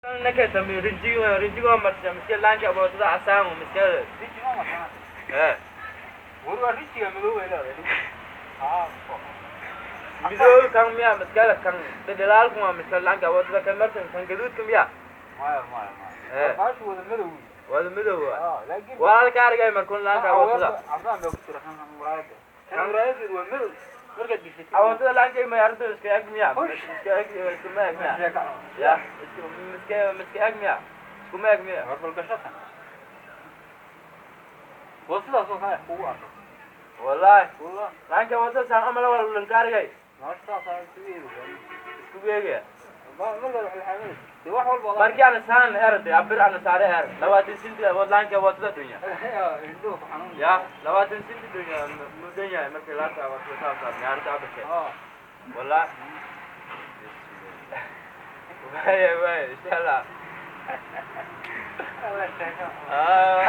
Nake tamir rinjigo marsa miska laanka boodada asaan miska rinjigo marsa wurwa rinjiga madow ay leedahay mido kan miya miska kan dalaal kuma miska laanka boodada kan marsa kan gaduud kuma ya maya baashu wada madow laakiin walaal ka argay markuu laanka boodada afaan baa ku jira kan muraayada waa madow marka dishay awooda laanka ma yardo iska agmiya iska agmiya ya iska agmiya kuma agmiya warbal gashata wasidaas oo kale kugu arko wallahi laanka wada saan amala wala ka argay maanta saan isku beega ma la xaamil wax walba markii aan saan erday abir aan saare er labaatan sinti wadaanka wadada dunya ya labaatan sinti dunya mudanya markii laanka wadada saar yaarta abke wallahi way inshallah